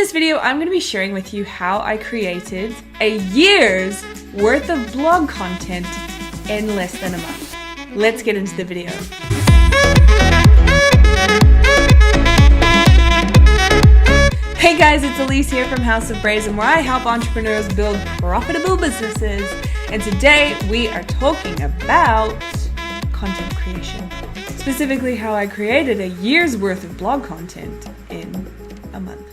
this video, I'm going to be sharing with you how I created a year's worth of blog content in less than a month. Let's get into the video. Hey guys, it's Elise here from House of Brazen, where I help entrepreneurs build profitable businesses. And today we are talking about content creation. Specifically how I created a year's worth of blog content in a month.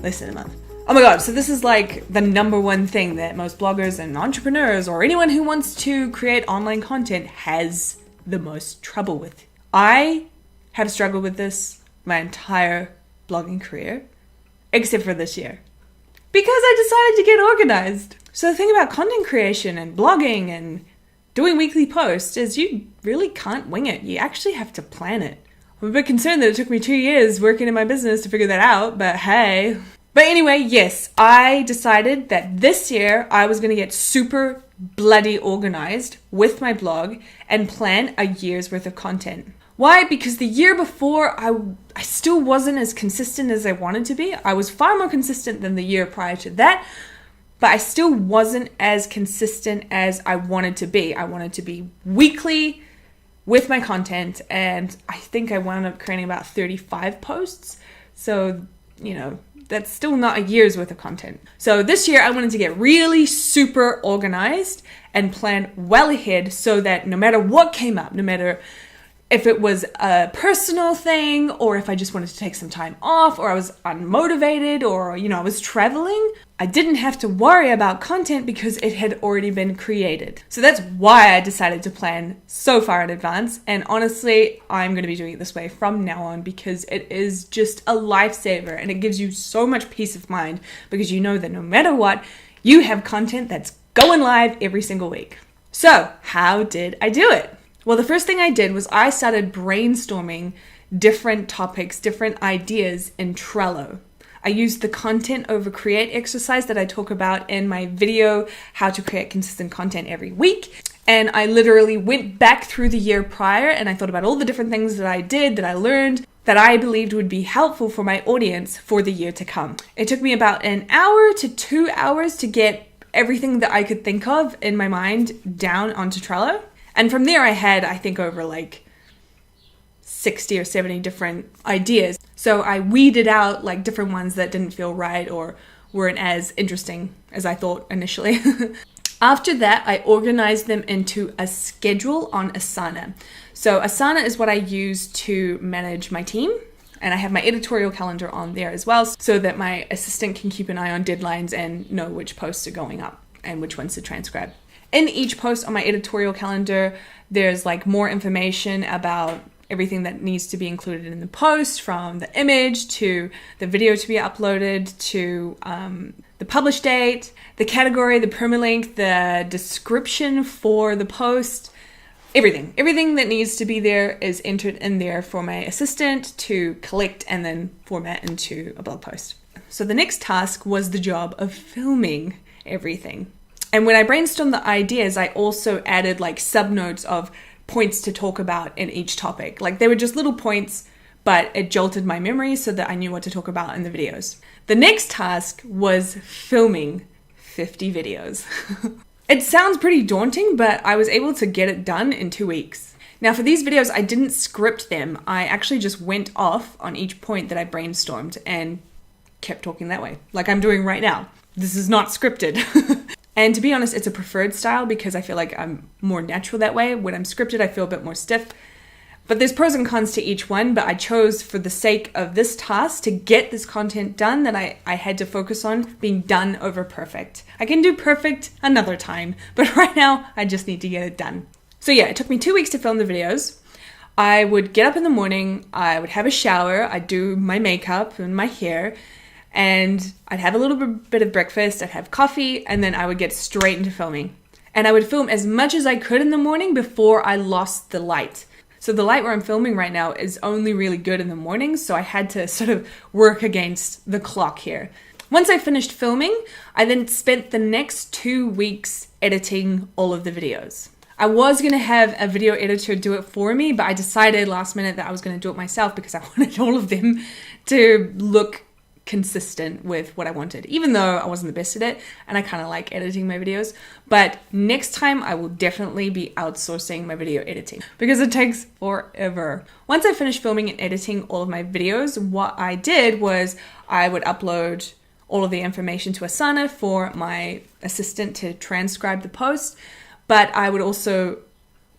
Less than a month. Oh my god, so this is like the number one thing that most bloggers and entrepreneurs or anyone who wants to create online content has the most trouble with. I have struggled with this my entire blogging career, except for this year, because I decided to get organized. So the thing about content creation and blogging and doing weekly posts is you really can't wing it. You actually have to plan it. I'm a bit concerned that it took me 2 years working in my business to figure that out, but hey. But anyway, yes, I decided that this year I was going to get super bloody organized with my blog and plan a year's worth of content. Why? Because the year before, I still wasn't as consistent as I wanted to be. I was far more consistent than the year prior to that, but I still wasn't as consistent as I wanted to be. I wanted to be weekly with my content, and I think I wound up creating about 35 posts. So, you know, that's still not a year's worth of content. So this year I wanted to get really super organized and plan well ahead so that no matter what came up, no matter if it was a personal thing or if I just wanted to take some time off or I was unmotivated or, you know, I was traveling, I didn't have to worry about content because it had already been created. So that's why I decided to plan so far in advance. And honestly, I'm going to be doing it this way from now on because it is just a lifesaver and it gives you so much peace of mind because you know that no matter what, you have content that's going live every single week. So how did I do it? Well, the first thing I did was I started brainstorming different topics, different ideas in Trello. I used the content over create exercise that I talk about in my video, how to create consistent content every week. And I literally went back through the year prior and I thought about all the different things that I did, that I learned, that I believed would be helpful for my audience for the year to come. It took me about an hour to 2 hours to get everything that I could think of in my mind down onto Trello. And from there I had, I think, over like 60 or 70 different ideas. So I weeded out like different ones that didn't feel right or weren't as interesting as I thought initially. After that, I organized them into a schedule on Asana. So Asana is what I use to manage my team. And I have my editorial calendar on there as well so that my assistant can keep an eye on deadlines and know which posts are going up and which ones to transcribe. In each post on my editorial calendar, there's like more information about everything that needs to be included in the post, from the image to the video to be uploaded to the publish date, the category, the permalink, the description for the post, everything. Everything that needs to be there is entered in there for my assistant to collect and then format into a blog post. So the next task was the job of filming everything. And when I brainstormed the ideas, I also added like subnotes of points to talk about in each topic. Like they were just little points, but it jolted my memory so that I knew what to talk about in the videos. The next task was filming 50 videos. It sounds pretty daunting, but I was able to get it done in 2 weeks. Now for these videos, I didn't script them. I actually just went off on each point that I brainstormed and kept talking that way, like I'm doing right now. This is not scripted. And to be honest, it's a preferred style because I feel like I'm more natural that way. When I'm scripted, I feel a bit more stiff. But there's pros and cons to each one, but I chose for the sake of this task to get this content done that I had to focus on being done over perfect. I can do perfect another time, but right now I just need to get it done. So yeah, it took me 2 weeks to film the videos. I would get up in the morning, I would have a shower, I'd do my makeup and my hair, and I'd have a little bit of breakfast, I'd have coffee, and then I would get straight into filming. And I would film as much as I could in the morning before I lost the light. So the light where I'm filming right now is only really good in the morning, so I had to sort of work against the clock here. Once I finished filming, I then spent the next 2 weeks editing all of the videos. I was going to have a video editor do it for me, but I decided last minute that I was going to do it myself because I wanted all of them to look consistent with what I wanted, even though I wasn't the best at it and I kind of like editing my videos. But next time I will definitely be outsourcing my video editing because it takes forever. Once I finished filming and editing all of my videos, what I did was I would upload all of the information to Asana for my assistant to transcribe the post, but I would also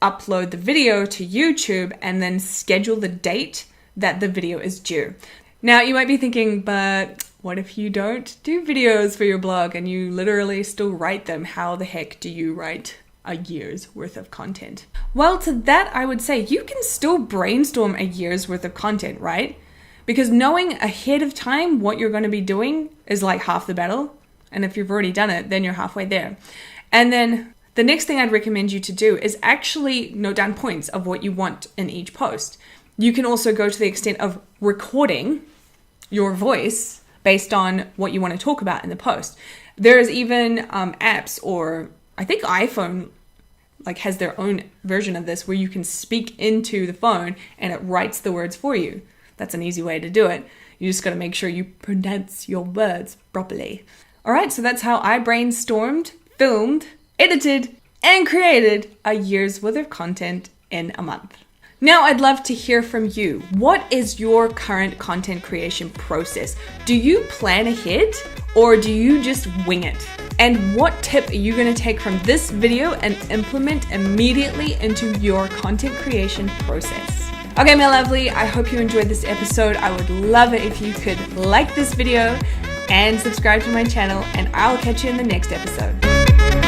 upload the video to YouTube and then schedule the date that the video is due. Now, you might be thinking, but what if you don't do videos for your blog and you literally still write them? How the heck do you write a year's worth of content? Well, to that, I would say you can still brainstorm a year's worth of content, right? Because knowing ahead of time what you're going to be doing is like half the battle. And if you've already done it, then you're halfway there. And then the next thing I'd recommend you to do is actually note down points of what you want in each post. You can also go to the extent of recording your voice based on what you want to talk about in the post. There's even apps, or I think iPhone has their own version of this where you can speak into the phone and it writes the words for you. That's an easy way to do it. You just got to make sure you pronounce your words properly. All right, so that's how I brainstormed, filmed, edited, and created a year's worth of content in a month. Now, I'd love to hear from you. What is your current content creation process? Do you plan ahead or do you just wing it? And what tip are you going to take from this video and implement immediately into your content creation process? Okay, my lovely, I hope you enjoyed this episode. I would love it if you could like this video and subscribe to my channel, and I'll catch you in the next episode.